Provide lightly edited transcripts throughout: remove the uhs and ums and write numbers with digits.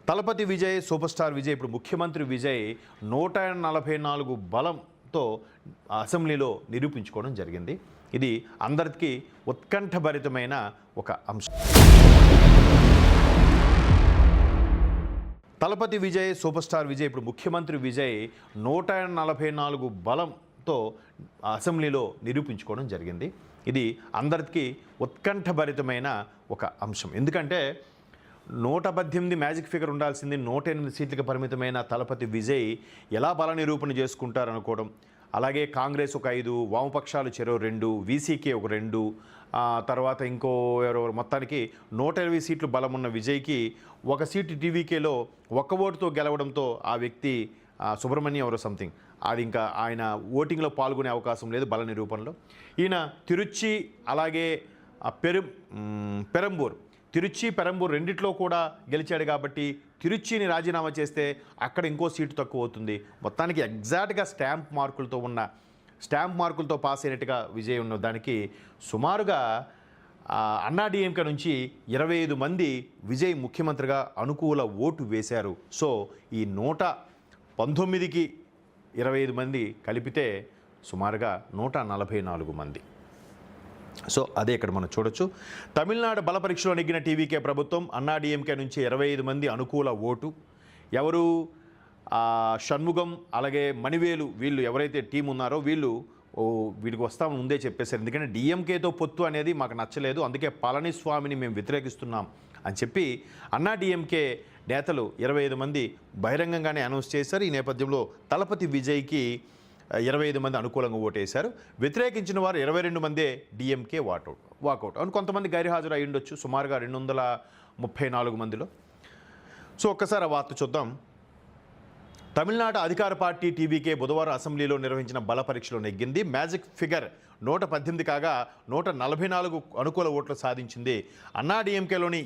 Thalapathy Vijay, super star Vijay, ఇప్పుడు ముఖ్యమంత్రి విజయ్ 144 బలంతో అసెంబ్లీలో నిరూపించుకోవడం జరిగింది. ఇది అందరికీ ఉత్కంఠభరితమైన ఒక అంశం. తలపతి విజయ్, సూపర్ స్టార్ విజయ్, ఇప్పుడు ముఖ్యమంత్రి విజయ్ 144 బలంతో అసెంబ్లీలో నిరూపించుకోవడం జరిగింది. ఇది అందరికీ ఉత్కంఠభరితమైన ఒక అంశం. ఎందుకంటే 118 మ్యాజిక్ ఫిగర్ ఉండాల్సింది 108 సీట్లకు పరిమితమైన తలపతి విజయ్ ఎలా బల నిరూపణ చేసుకుంటారనుకోవడం, అలాగే కాంగ్రెస్ ఒక 5, వామపక్షాలు చెరో 2, వీసీకే ఒక 2, తర్వాత ఇంకో ఎవరెవరు, మొత్తానికి 120 సీట్లు బలం ఉన్న విజయ్కి ఒక సీటు టీవీకేలో ఒక్క ఓటుతో గెలవడంతో ఆ వ్యక్తి సుబ్రహ్మణ్యం ఎవరో సంథింగ్, అది ఇంకా ఆయన ఓటింగ్లో పాల్గొనే అవకాశం లేదు బల నిరూపణలో. ఈయన తిరుచి అలాగే పెరంబూర్ రెండిట్లో కూడా గెలిచాడు కాబట్టి తిరుచిని రాజీనామా చేస్తే అక్కడ ఇంకో సీటు తక్కువ అవుతుంది. మొత్తానికి ఎగ్జాక్ట్గా స్టాంప్ మార్కులతో పాస్ అయినట్టుగా విజయ్ ఉన్న దానికి సుమారుగా అన్నాడీఎంకే నుంచి 25 మంది విజయ్ ముఖ్యమంత్రిగా అనుకూల ఓటు వేశారు. సో ఈ 119కి 25 మంది కలిపితే సుమారుగా 144 మంది. సో అదే ఇక్కడ మనం చూడొచ్చు. తమిళనాడు బల పరీక్షలో నెగ్గిన టీవీకే ప్రభుత్వం, అన్నాడీఎంకే నుంచి 25 మంది అనుకూల ఓటు. ఎవరు షణ్ముగం అలాగే మణివేలు వీళ్ళు ఎవరైతే టీం ఉన్నారో వీడికి వస్తామని ముందే చెప్పేశారు. ఎందుకంటే డిఎంకేతో పొత్తు అనేది మాకు నచ్చలేదు, అందుకే పళనిస్వామిని మేము వ్యతిరేకిస్తున్నాం అని చెప్పి అన్నాడీఎంకే నేతలు 25 మంది బహిరంగంగానే అనౌన్స్ చేశారు. ఈ నేపథ్యంలో తలపతి విజయ్కి 25 మంది అనుకూలంగా ఓటేశారు. వ్యతిరేకించిన వారు 22 మందే డిఎంకే వాకౌట్. అవును, కొంతమంది గైర్హాజరు అయి ఉండొచ్చు, సుమారుగా 234 మందిలో. సో ఒక్కసారి ఆ వార్త చూద్దాం. తమిళనాడు అధికార పార్టీ టీవీకే బుధవారం అసెంబ్లీలో నిర్వహించిన బల పరీక్షలో నెగ్గింది. మ్యాజిక్ ఫిగర్ 118 కాగా 144 అనుకూల ఓట్లు సాధించింది. అన్నాడీఎంకేలోని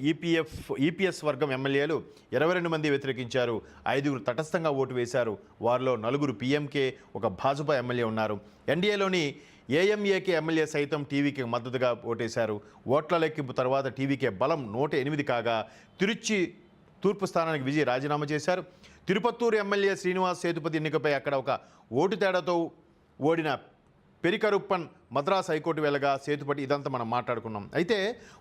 ఈపీఎస్ వర్గం ఎమ్మెల్యేలు 22 మంది వ్యతిరేకించారు, 5 తటస్థంగా ఓటు వేశారు. వారిలో 4 పీఎంకే, ఒక భాజపా ఎమ్మెల్యే ఉన్నారు. ఎన్డీఏలోని ఏఎంఏకే ఎమ్మెల్యే సైతం టీవీకి మద్దతుగా ఓటేశారు. ఓట్ల లెక్కింపు తర్వాత టీవీకే బలం 108 కాగా తిరుచి తూర్పు స్థానానికి విజయ్ రాజీనామా చేశారు. తిరుపత్తూరు ఎమ్మెల్యే శ్రీనివాస్ సేతుపతి ఎన్నికపై అక్కడ ఒక ఓటు తేడాతో ఓడిన పెరికరుప్పన్ మద్రాస్ హైకోర్టు వెళ్ళగా సేతుపతి, ఇదంతా మనం మాట్లాడుకున్నాం. అయితే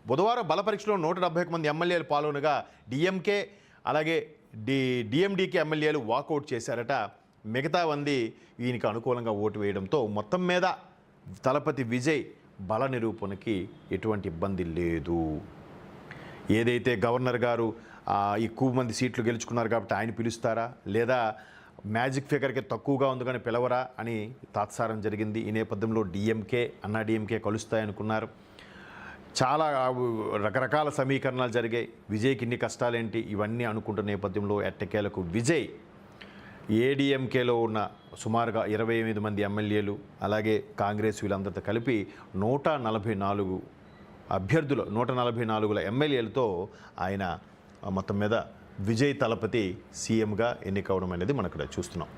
బుధవారం బల పరీక్షలో 171 మంది ఎమ్మెల్యేలు పాల్గొనగా డిఎంకే అలాగే డిఎండికే ఎమ్మెల్యేలు వాకౌట్ చేశారట. మిగతా మంది ఈయనకి అనుకూలంగా ఓటు వేయడంతో మొత్తం మీద తలపతి విజయ్ బల నిరూపణకి ఎటువంటి ఇబ్బంది లేదు. ఏదైతే గవర్నర్ గారు ఎక్కువ మంది సీట్లు గెలుచుకున్నారు కాబట్టి ఆయన పిలుస్తారా, లేదా మ్యాజిక్ ఫిగర్కి తక్కువగా ఉంది కానీ పిలవరా అని తాత్సారం జరిగింది. ఈ నేపథ్యంలో అన్నాడీఎంకే కలుస్తాయనుకున్నారు. చాలా రకరకాల సమీకరణాలు జరిగాయి. విజయ్కి ఇన్ని కష్టాలేంటి ఇవన్నీ అనుకుంటున్న నేపథ్యంలో ఎట్టకేలకు విజయ్ ఏడీఎంకేలో ఉన్న సుమారుగా 28 మంది ఎమ్మెల్యేలు అలాగే కాంగ్రెస్ వీళ్ళందరితో కలిపి 144 అభ్యర్థులు 144 ఎమ్మెల్యేలతో ఆయన మొత్తం మీద విజయ్ తలపతి సీఎంగా ఎన్నికవడం అనేది మనం ఇక్కడ చూస్తున్నాం.